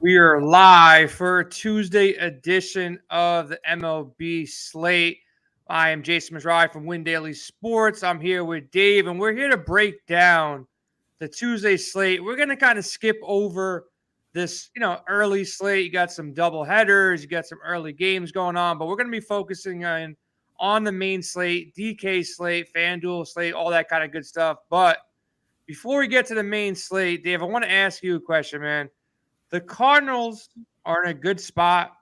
We are live for a Tuesday edition of the MLB slate. I am Jason Mezrahi from Win Daily Sports. I'm here with Dave, and we're here to break down the Tuesday slate. We're going to kind of skip over this, early slate. You got some double headers, you got some early games going on, but we're going to be focusing on the main slate, DK slate, FanDuel slate, all that kind of good stuff. But before we get to the main slate, Dave, I want to ask you a question, man. The Cardinals are in a good spot.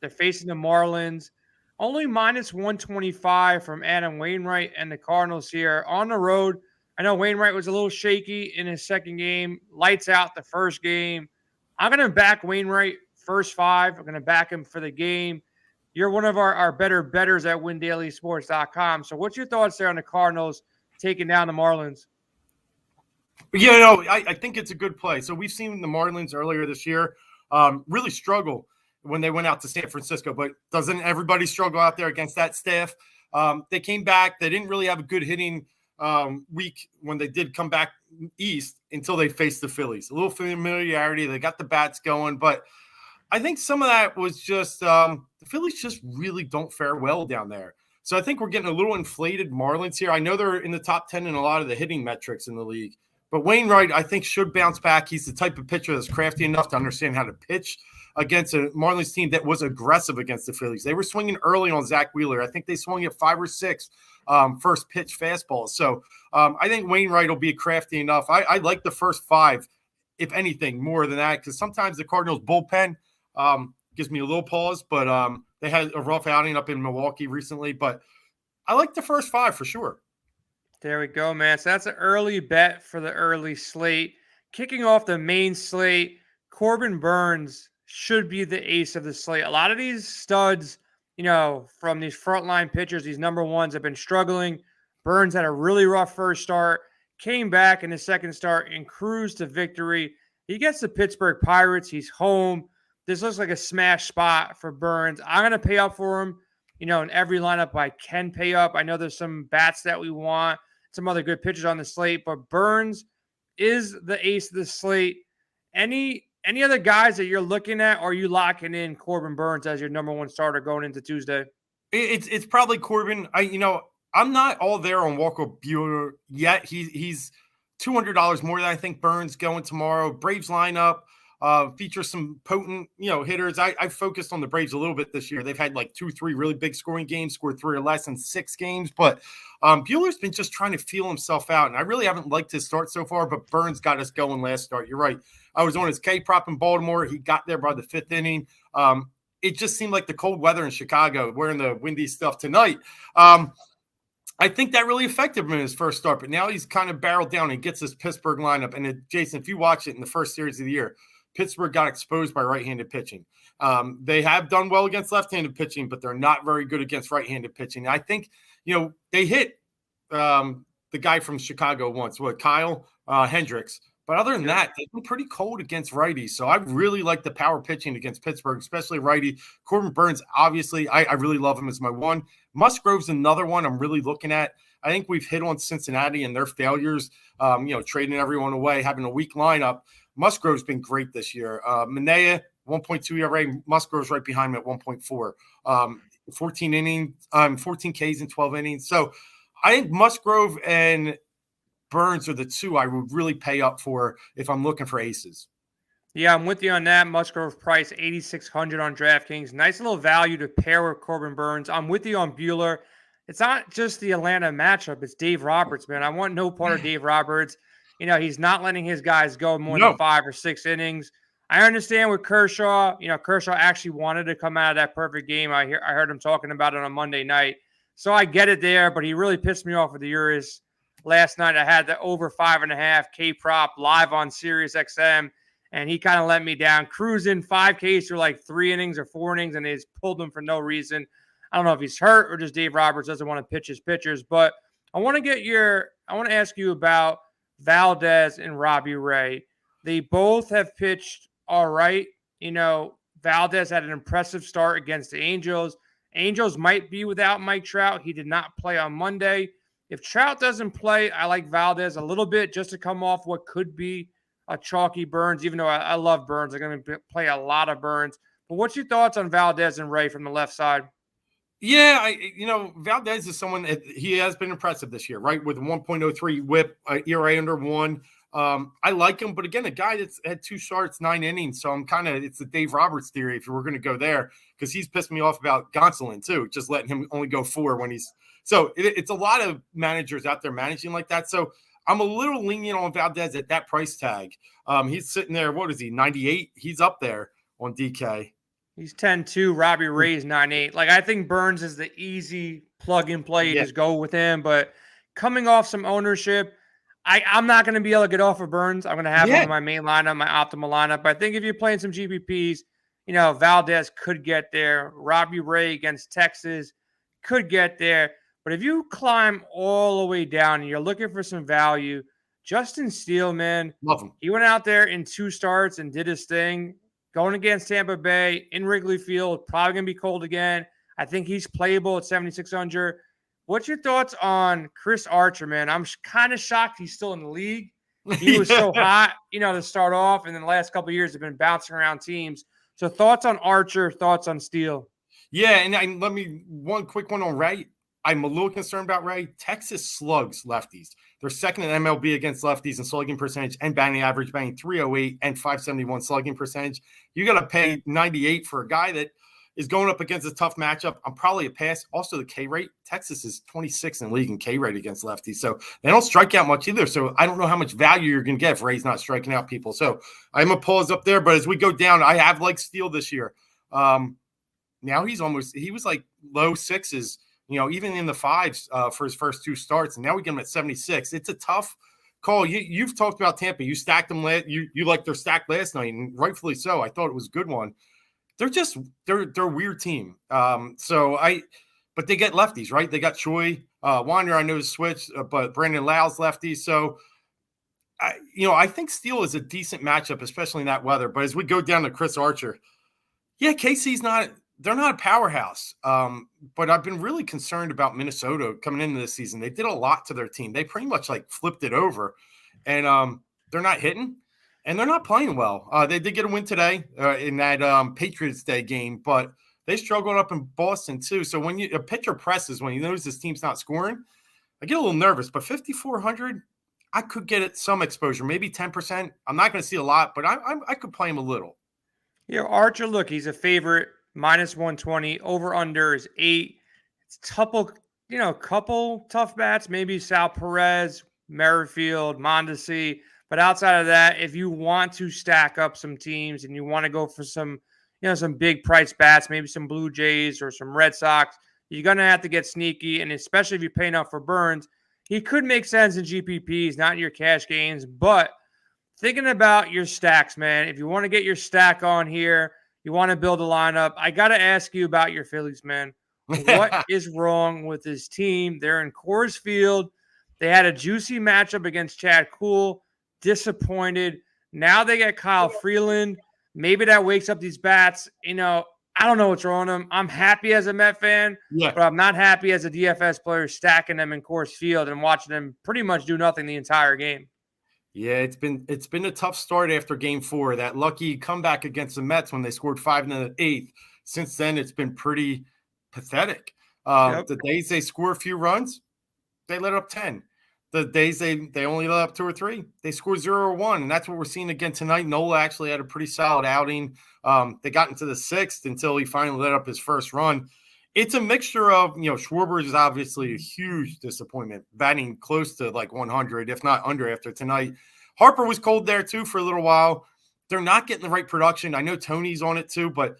They're facing the Marlins. Only minus 125 from Adam Wainwright and the Cardinals here on the road. I know Wainwright was a little shaky in his second game. Lights out the first game. I'm going to back Wainwright first five. I'm going to back him for the game. You're one of our better bettors at WinDailySports.com. So what's your thoughts there on the Cardinals taking down the Marlins? I think it's a good play. So we've seen the Marlins earlier this year really struggle when they went out to San Francisco. But doesn't everybody struggle out there against that staff? They came back. They didn't really have a good hitting week when they did come back east until they faced the Phillies. A little familiarity. They got the bats going. But I think some of that was just the Phillies just really don't fare well down there. So I think we're getting a little inflated Marlins here. I know they're in the top 10 in a lot of the hitting metrics in the league. But Wainwright, I think, should bounce back. He's the type of pitcher that's crafty enough to understand how to pitch against a Marlins team that was aggressive against the Phillies. They were swinging early on Zach Wheeler. I think they swung at 5 or 6 first pitch fastballs. So I think Wainwright will be crafty enough. I like the first 5, if anything, more than that, because sometimes the Cardinals bullpen gives me a little pause. But they had a rough outing up in Milwaukee recently. But I like the first 5 for sure. There we go, man. So that's an early bet for the early slate. Kicking off the main slate, Corbin Burns should be the ace of the slate. A lot of these studs, from these frontline pitchers, these number ones have been struggling. Burns had a really rough first start, came back in the second start and cruised to victory. He gets the Pittsburgh Pirates. He's home. This looks like a smash spot for Burns. I'm going to pay up for him. In every lineup I can pay up. I know there's some bats that we want, some other good pitchers on the slate, but Burns is the ace of the slate. Any other guys that you're looking at, or are you locking in Corbin Burns as your number one starter going into Tuesday? It's probably Corbin. I'm not all there on Walker Buehler yet. He's $200 more than I think Burns going tomorrow. Braves lineup features some potent, hitters. I focused on the Braves a little bit this year. They've had like 2-3 really big scoring games, scored 3 or less in 6 games. But Buehler's been just trying to feel himself out. And I really haven't liked his start so far, but Burns got us going last start. You're right. I was on his K-prop in Baltimore. He got there by the 5th inning. It just seemed like the cold weather in Chicago, wearing the windy stuff tonight. I think that really affected him in his first start. But now he's kind of barreled down and gets this Pittsburgh lineup. And Jason, if you watch it in the first series of the year, Pittsburgh got exposed by right-handed pitching. They have done well against left-handed pitching, but they're not very good against right-handed pitching. I think, they hit the guy from Chicago once, Kyle Hendricks. But other than that, they've been pretty cold against righties. So I really like the power pitching against Pittsburgh, especially righty. Corbin Burns, obviously, I really love him as my one. Musgrove's another one I'm really looking at. I think we've hit on Cincinnati and their failures, trading everyone away, having a weak lineup. Musgrove's been great this year. Manea, 1.2 ERA. Musgrove's right behind him at 1.4. 14 Ks in 12 innings. So I think Musgrove and Burns are the two I would really pay up for if I'm looking for aces. Yeah, I'm with you on that. Musgrove price, $8,600 on DraftKings. Nice little value to pair with Corbin Burns. I'm with you on Buehler. It's not just the Atlanta matchup. It's Dave Roberts, man. I want no part of Dave Roberts. He's not letting his guys go more than 5 or 6 innings. I understand with Kershaw. Kershaw actually wanted to come out of that perfect game. I heard him talking about it on Monday night. So I get it there, but he really pissed me off with the Urias. Last night I had the over 5.5 K prop live on Sirius XM, and he kind of let me down. Cruising 5 Ks for like 3 innings or 4 innings, and they just pulled him for no reason. I don't know if he's hurt or just Dave Roberts doesn't want to pitch his pitchers, but I want to ask you about Valdez and Robbie Ray. They both have pitched all right. Valdez had an impressive start against the Angels. Angels might be without Mike Trout. He did not play on Monday. If Trout doesn't play, I like Valdez a little bit just to come off what could be a chalky Burns, even though I love Burns. I'm going to play a lot of Burns. But what's your thoughts on Valdez and Ray from the left side? Yeah, Valdez is someone that he has been impressive this year, right? With a 1.03 whip, ERA under 1. I like him, but again, a guy that's had 2 starts, 9 innings. So it's the Dave Roberts theory if we're going to go there, because he's pissed me off about Gonsolin too, just letting him only go 4 when he's – so it's a lot of managers out there managing like that. So I'm a little lenient on Valdez at that price tag. He's sitting there, what is he, 98? He's up there on DK. He's 10-2. Robbie Ray is 9-8. Like, I think Burns is the easy plug-and-play. You just go with him. But coming off some ownership, I'm not going to be able to get off of Burns. I'm going to have him in my main lineup, my optimal lineup. But I think if you're playing some GPPs, Valdez could get there. Robbie Ray against Texas could get there. But if you climb all the way down and you're looking for some value, Justin Steele, man, love him. He went out there in 2 starts and did his thing. Going against Tampa Bay in Wrigley Field, probably going to be cold again. I think he's playable at 7,600. What's your thoughts on Chris Archer, man? I'm kind of shocked he's still in the league. He was so hot, to start off, and then the last couple of years have been bouncing around teams. So thoughts on Archer, thoughts on Steele? Yeah, and one quick one on Ray. I'm a little concerned about Ray. Texas slugs lefties. They're second in MLB against lefties in slugging percentage and batting average, batting 308 and 571 slugging percentage. You got to pay 98 for a guy that is going up against a tough matchup. I'm probably a pass. Also, the K rate. Texas is 26th in league in K rate against lefties. So they don't strike out much either. So I don't know how much value you're going to get if Ray's not striking out people. So I'm going to pause up there. But as we go down, I have like Steele this year. Now he was like low 6s. Even in the 5s for his first 2 starts, and now we get him at 76. It's a tough call. You've talked about Tampa. You stacked them last. You liked their stack last night, and rightfully so. I thought it was a good one. They're a weird team. But they get lefties, right? They got Choi, Wander. I know is switched, but Brandon Lau's lefty. So I think Steele is a decent matchup, especially in that weather. But as we go down to Chris Archer, KC's not. They're not a powerhouse, but I've been really concerned about Minnesota coming into this season. They did a lot to their team. They pretty much flipped it over, and they're not hitting, and they're not playing well. They did get a win today in that Patriots Day game, but they struggled up in Boston too. So when a pitcher presses, when he knows his team's not scoring, I get a little nervous. But 5,400, I could get it some exposure, maybe 10%. I'm not going to see a lot, but I could play him a little. Archer, look, he's a favorite. -120, over under is 8. It's couple tough bats, maybe Sal Perez, Merrifield, Mondesi. But outside of that, if you want to stack up some teams and you want to go for some big price bats, maybe some Blue Jays or some Red Sox, you're going to have to get sneaky. And especially if you're paying up for Burns, he could make sense in GPPs, not in your cash games. But thinking about your stacks, man, if you want to get your stack on here, you want to build a lineup, I got to ask you about your Phillies, man. What is wrong with this team? They're in Coors Field. They had a juicy matchup against Chad Kuhl. Disappointed. Now they get Kyle Freeland. Maybe that wakes up these bats. I don't know what's wrong with them. I'm happy as a Met fan, but I'm not happy as a DFS player stacking them in Coors Field and watching them pretty much do nothing the entire game. Yeah, it's been a tough start after Game 4. That lucky comeback against the Mets when they scored 5 in the 8th. Since then, it's been pretty pathetic. The days they score a few runs, they let up 10. The days they only let up 2 or 3, they score 0 or 1, and that's what we're seeing again tonight. Nola actually had a pretty solid outing. They got into the 6th until he finally let up his first run. It's a mixture of, Schwarber is obviously a huge disappointment, batting close to 100, if not under after tonight. Harper was cold there too for a little while. They're not getting the right production. I know Tony's on it too, but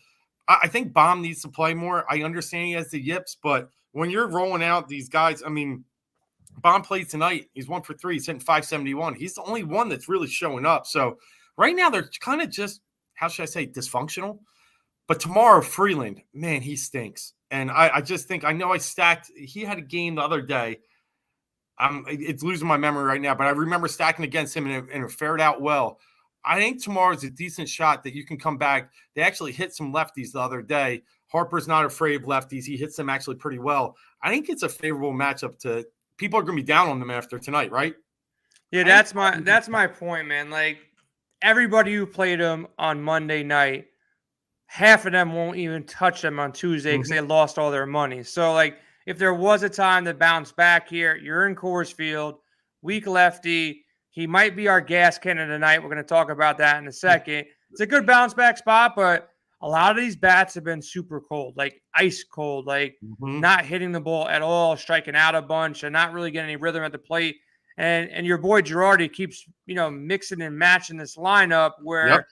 I think Baum needs to play more. I understand he has the yips, but when you're rolling out these guys, Baum played tonight. He's 1 for 3. He's hitting 571. He's the only one that's really showing up. So right now they're kind of just, how should I say, dysfunctional. But tomorrow, Freeland, man, he stinks. And I just think, I know I stacked, he had a game the other day. It's losing my memory right now, but I remember stacking against him and it fared out well. I think tomorrow's a decent shot that you can come back. They actually hit some lefties the other day. Harper's not afraid of lefties. He hits them actually pretty well. I think it's a favorable matchup people are going to be down on them after tonight, right? Yeah, that's my point, man. everybody who played him on Monday night, half of them won't even touch them on Tuesday because they lost all their money. So, like, if there was a time to bounce back here, you're in Coors Field, weak lefty. He might be our gas cannon tonight. We're going to talk about that in a second. It's a good bounce back spot, but a lot of these bats have been super cold, like ice cold, like not hitting the ball at all, striking out a bunch, and not really getting any rhythm at the plate. And your boy Girardi keeps, mixing and matching this lineup where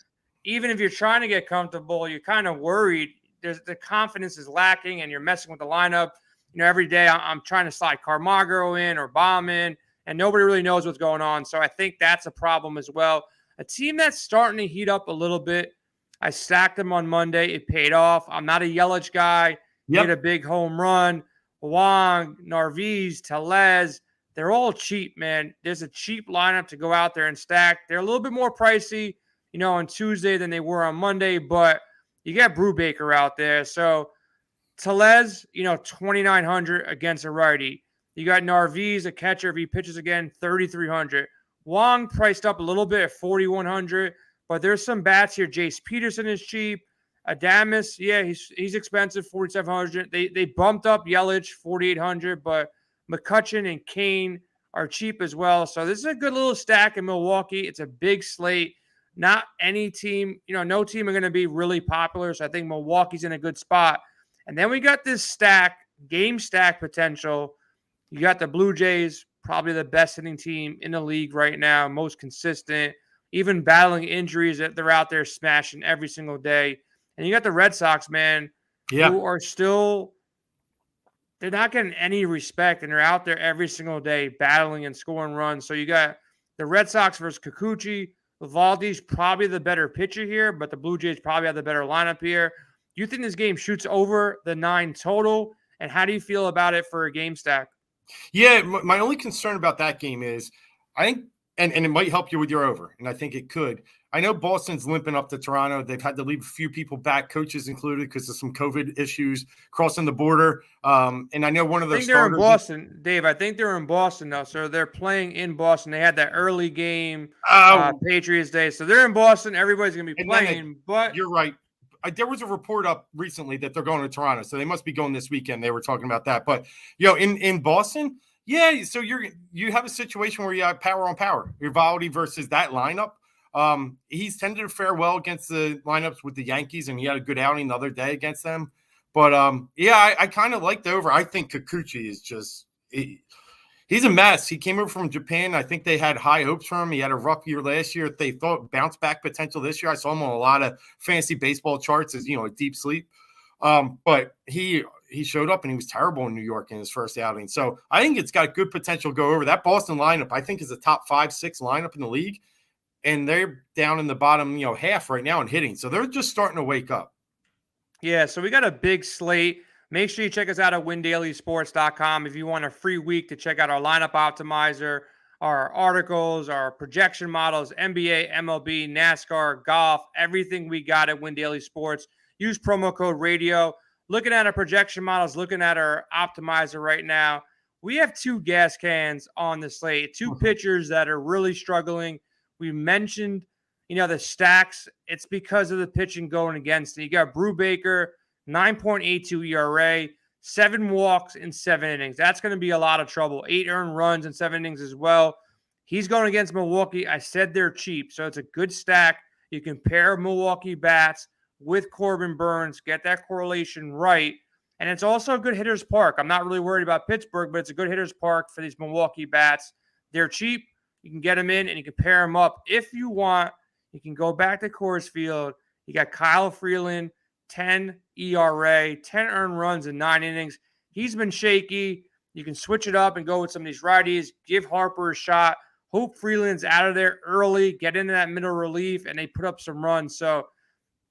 even if you're trying to get comfortable, you're kind of worried. The confidence is lacking, and you're messing with the lineup. Every day I'm trying to slide Camargo in or Bomb in, and nobody really knows what's going on. So I think that's a problem as well. A team that's starting to heat up a little bit. I stacked them on Monday. It paid off. I'm not a Yelich guy. He hit a big home run. Wong, Narvaez, Tellez, they're all cheap, man. There's a cheap lineup to go out there and stack. They're a little bit more pricey, on Tuesday than they were on Monday, but you got Brubaker out there. So Tellez, 2,900 against a righty. You got Narvaez, a catcher. If he pitches again, 3,300. Wong priced up a little bit at 4,100, but there's some bats here. Jace Peterson is cheap. Adames, he's expensive, 4,700. They bumped up Yelich, 4,800, but McCutchen and Kane are cheap as well. So this is a good little stack in Milwaukee. It's a big slate. Not any team, no team are going to be really popular. So I think Milwaukee's in a good spot. And then we got this stack, game stack potential. You got the Blue Jays, probably the best hitting team in the league right now, most consistent, even battling injuries that they're out there smashing every single day. And you got the Red Sox, man, who are still, they're not getting any respect, and they're out there every single day battling and scoring runs. So you got the Red Sox versus Kikuchi. Valdez probably the better pitcher here, but the Blue Jays probably have the better lineup here. Do you think this game shoots over the 9 total? And how do you feel about it for a game stack? Yeah, my only concern about that game is I think, and it might help you with your over, and I think it could. I know Boston's limping up to Toronto. They've had to leave a few people back, coaches included, because of some COVID issues crossing the border. And I know one of the they're in Boston, Dave. I think they're in Boston now. So they're playing in Boston. They had that early game, Patriots Day. So they're in Boston. Everybody's going to be playing. But you're right. There was a report up recently that they're going to Toronto, so they must be going this weekend. They were talking about that. But, in Boston, so you have a situation where you have power on power. Eovaldi versus that lineup. He's tended to fare well against the lineups with the Yankees, and he had a good outing the other day against them. But, I kind of like the over. I think Kikuchi is just he's a mess. He came over from Japan. I think they had high hopes for him. He had a rough year last year. They thought bounce back potential this year. I saw him on a lot of fantasy baseball charts as, a deep sleep. But he showed up and he was terrible in New York in his first outing. So I think it's got good potential to go over. That Boston lineup, I think, is a top 5-6 lineup in the league. And they're down in the bottom, half right now in hitting. So they're just starting to wake up. Yeah, so we got a big slate. Make sure you check us out at windailysports.com if you want a free week to check out our lineup optimizer, our articles, our projection models, NBA, MLB, NASCAR, golf, everything we got at Win Daily Sports. Use promo code RADIO. Looking at our projection models, looking at our optimizer right now, we have 2 gas cans on the slate, 2 pitchers that are really struggling. We mentioned, the stacks. It's because of the pitching going against it. You got Brubaker, 9.82 ERA, 7 walks in 7 innings. That's going to be a lot of trouble. 8 earned runs in 7 innings as well. He's going against Milwaukee. I said they're cheap, so it's a good stack. You can pair Milwaukee bats with Corbin Burns, get that correlation right. And it's also a good hitter's park. I'm not really worried about Pittsburgh, but it's a good hitter's park for these Milwaukee bats. They're cheap. You can get them in, and you can pair them up. If you want, you can go back to Coors Field. You got Kyle Freeland, 10 ERA, 10 earned runs in 9 innings. He's been shaky. You can switch it up and go with some of these righties. Give Harper a shot. Hope Freeland's out of there early. Get into that middle relief, and they put up some runs. So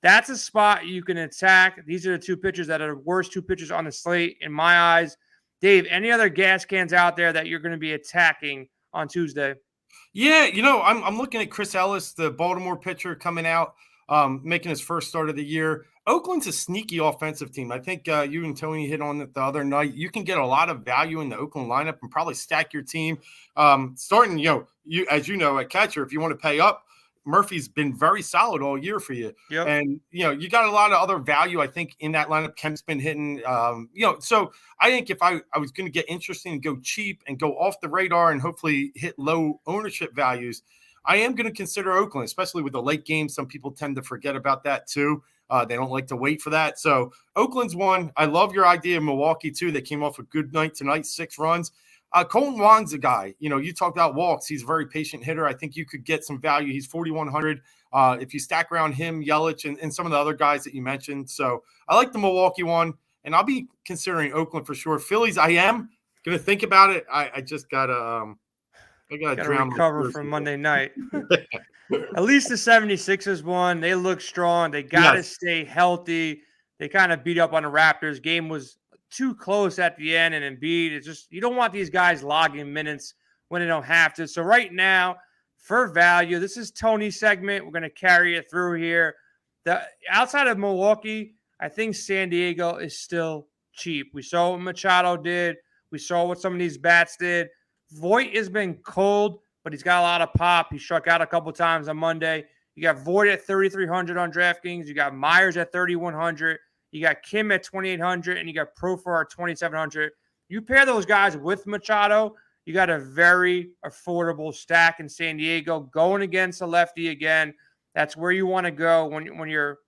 that's a spot you can attack. These are the 2 pitchers that are the worst 2 pitchers on the slate in my eyes. Dave, any other gas cans out there that you're going to be attacking on Tuesday? Yeah, I'm looking at Chris Ellis, the Baltimore pitcher coming out, making his first start of the year. Oakland's a sneaky offensive team. I think you and Tony hit on it the other night. You can get a lot of value in the Oakland lineup and probably stack your team. Starting, as you know, at catcher, if you want to pay up, Murphy's been very solid all year for you. Yep. And, you got a lot of other value, I think, in that lineup. Kemp's been hitting, so I think if I was going to get interesting and go cheap and go off the radar and hopefully hit low ownership values, I am going to consider Oakland, especially with the late game. Some people tend to forget about that too. They don't like to wait for that. So Oakland's one. I love your idea of Milwaukee too. They came off a good night tonight, 6 runs. Colton Wong's a guy, you talked about walks. He's a very patient hitter. I think you could get some value. He's 4,100. If you stack around him, Yelich, and some of the other guys that you mentioned. So I like the Milwaukee one, and I'll be considering Oakland for sure. Phillies, I am going to think about it. I just got to recover from Monday night. At least the 76ers won. They look strong. They got to stay healthy. They kind of beat up on the Raptors. Game was too close at the end, and Embiid, it's just, you don't want these guys logging minutes when they don't have to. So right now, for value, this is Tony's segment. We're going to carry it through here. Outside of Milwaukee, I think San Diego is still cheap. We saw what Machado did. We saw what some of these bats did. Voit has been cold, but he's got a lot of pop. He struck out a couple times on Monday. You got Voit at 3,300 on DraftKings. You got Myers at 3,100. You got Kim at 2,800, and you got Profar at 2,700. You pair those guys with Machado, you got a very affordable stack in San Diego going against a lefty again. That's where you want to go when you're,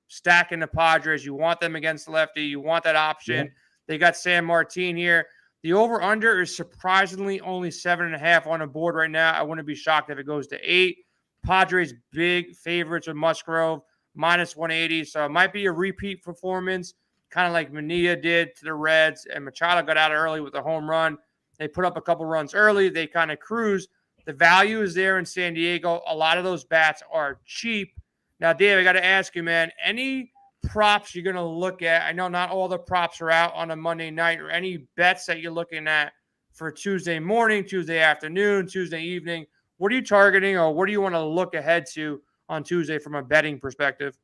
stacking the Padres. You want them against the lefty. You want that option. Yeah. They got San Martin here. The over-under is surprisingly only 7.5 on the board right now. I wouldn't be shocked if it goes to 8. Padres big favorites with Musgrove. -180, so it might be a repeat performance, kind of like Mania did to the Reds, and Machado got out early with a home run. They put up a couple runs early. They kind of cruised. The value is there in San Diego. A lot of those bats are cheap. Now, Dave, I got to ask you, man, any props you're going to look at? I know not all the props are out on a Monday night, or any bets that you're looking at for Tuesday morning, Tuesday afternoon, Tuesday evening. What are you targeting, or what do you want to look ahead to on Tuesday from a betting perspective?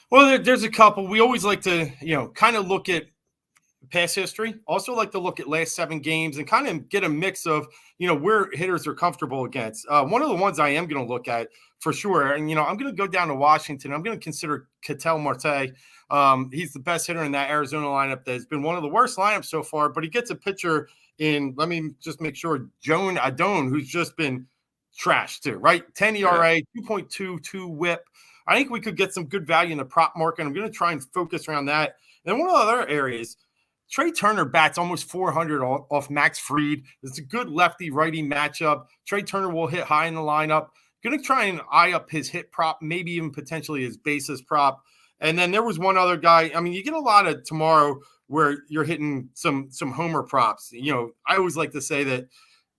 Well, there's a couple. We always like to, kind of look at past history. Also like to look at last 7 games and kind of get a mix of, where hitters are comfortable against. One of the ones I am going to look at for sure, and, I'm going to go down to Washington. I'm going to consider Ketel Marte. He's the best hitter in that Arizona lineup that has been one of the worst lineups so far, but he gets a pitcher in, let me just make sure, Joan Adon, who's just been trash too, right? 10 ERA, 2.22 whip. I think we could get some good value in the prop market. I'm going to try and focus around that. And one of the other areas, Trey Turner bats almost 400 off Max Fried. It's a good lefty-righty matchup. Trey Turner will hit high in the lineup. Going to try and eye up his hit prop, maybe even potentially his bases prop. And then there was one other guy. I mean, you get a lot of tomorrow where you're hitting some homer props. I always like to say that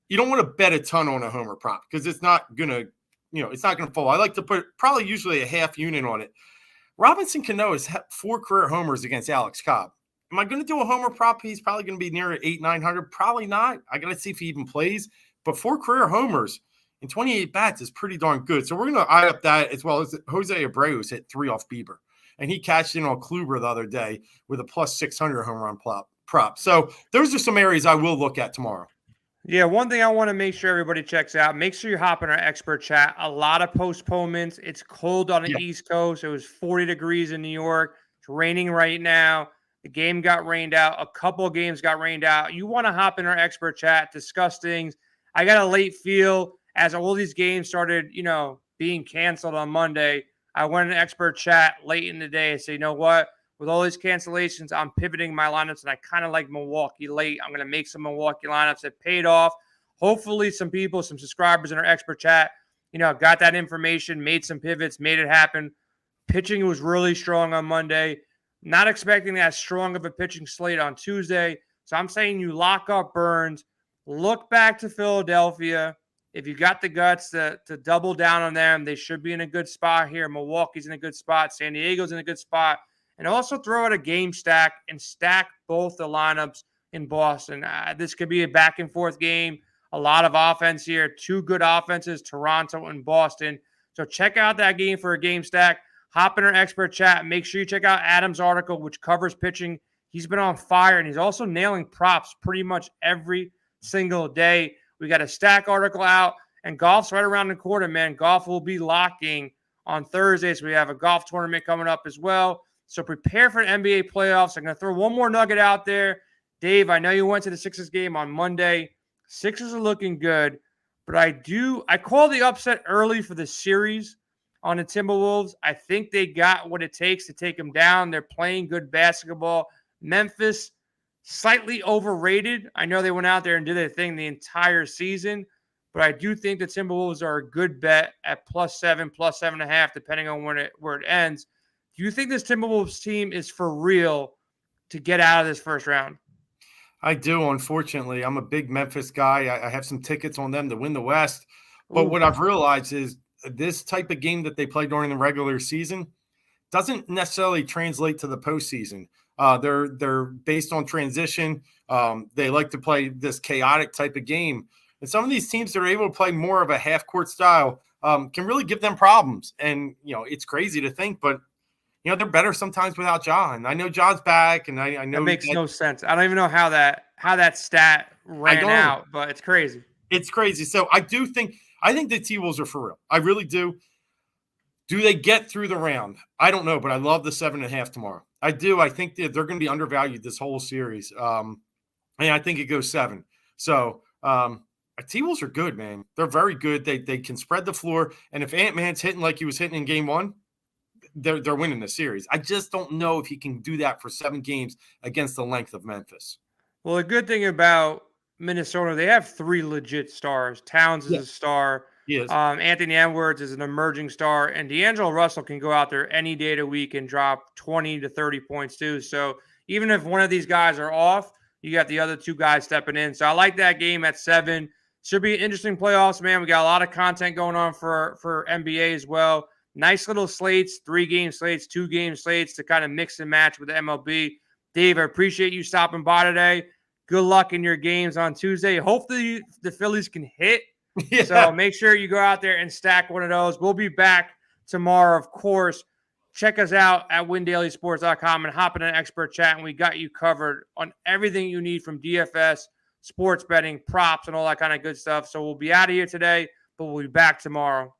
you don't want to bet a ton on a homer prop because it's not going to, it's not going to fall. I like to put probably usually a half unit on it. Robinson Cano has had 4 career homers against Alex Cobb. Am I going to do a homer prop? He's probably going to be near 800-900. Probably not. I got to see if he even plays. But 4 career homers in 28 bats is pretty darn good. So we're going to eye up that, as well as Jose Abreu's hit 3 off Bieber. And he cashed in on Kluber the other day with a +600 home run prop. So those are some areas I will look at tomorrow. Yeah, one thing I want to make sure everybody checks out, make sure you hop in our expert chat. A lot of postponements. It's cold on the East Coast. It was 40 degrees in New York. It's raining right now. The game got rained out. A couple of games got rained out. You want to hop in our expert chat, discuss things. I got a late feel as all these games started, being canceled on Monday. I went in expert chat late in the day and said, you know what? With all these cancellations, I'm pivoting my lineups, and I kind of like Milwaukee late. I'm going to make some Milwaukee lineups that paid off. Hopefully some people, some subscribers in our expert chat, got that information, made some pivots, made it happen. Pitching was really strong on Monday. Not expecting that strong of a pitching slate on Tuesday. So I'm saying you lock up Burns, look back to Philadelphia. If you got the guts to double down on them, they should be in a good spot here. Milwaukee's in a good spot. San Diego's in a good spot. And also throw out a game stack and stack both the lineups in Boston. This could be a back-and-forth game. A lot of offense here. 2 good offenses, Toronto and Boston. So check out that game for a game stack. Hop in our expert chat. Make sure you check out Adam's article, which covers pitching. He's been on fire, and he's also nailing props pretty much every single day. We got a stack article out, And golf's right around the corner, man. Golf will be locking on Thursday. So we have a golf tournament coming up as well. So prepare for the NBA playoffs. I'm going to throw one more nugget out there. Dave, I know you went to the Sixers game on Monday. Sixers are looking good, but I call the upset early for the series on the Timberwolves. I think they got what it takes to take them down. They're playing good basketball. Memphis, slightly overrated. I know they went out there and did their thing the entire season, but I do think the Timberwolves are a good bet at +7, +7.5, depending on where it ends. Do you think this Timberwolves team is for real to get out of this first round? I do, unfortunately. I'm a big Memphis guy. I have some tickets on them to win the West. But what I've realized is this type of game that they play during the regular season doesn't necessarily translate to the postseason. They're based on transition. They like to play this chaotic type of game. And some of these teams that are able to play more of a half-court style can really give them problems. And, it's crazy to think, but they're better sometimes without Ja. And I know Ja's back, and I know that makes no sense. I don't even know how that stat ran out, but it's crazy. It's crazy. So I think the T-Wolves are for real. I really do. Do they get through the round? I don't know, but I love the 7.5 tomorrow. I do. I think that they're going to be undervalued this whole series. And I think it goes 7. So T-Wolves are good, man. They're very good. They can spread the floor. And if Ant-Man's hitting like he was hitting in game 1, they're winning the series. I just don't know if he can do that for 7 games against the length of Memphis. Well, the good thing about Minnesota, they have 3 legit stars. Towns is a star. Yes. Anthony Edwards is an emerging star. And D'Angelo Russell can go out there any day of the week and drop 20 to 30 points too. So even if one of these guys are off, you got the other 2 guys stepping in. So I like that game at 7. Should be an interesting playoffs, man. We got a lot of content going on for NBA as well. Nice little slates, 3-game slates, 2-game slates to kind of mix and match with the MLB. Dave, I appreciate you stopping by today. Good luck in your games on Tuesday. Hopefully the Phillies can hit. Yeah. So make sure you go out there and stack one of those. We'll be back tomorrow, of course. Check us out at windailysports.com and hop in an expert chat, and we got you covered on everything you need from DFS, sports betting, props, and all that kind of good stuff. So we'll be out of here today, but we'll be back tomorrow.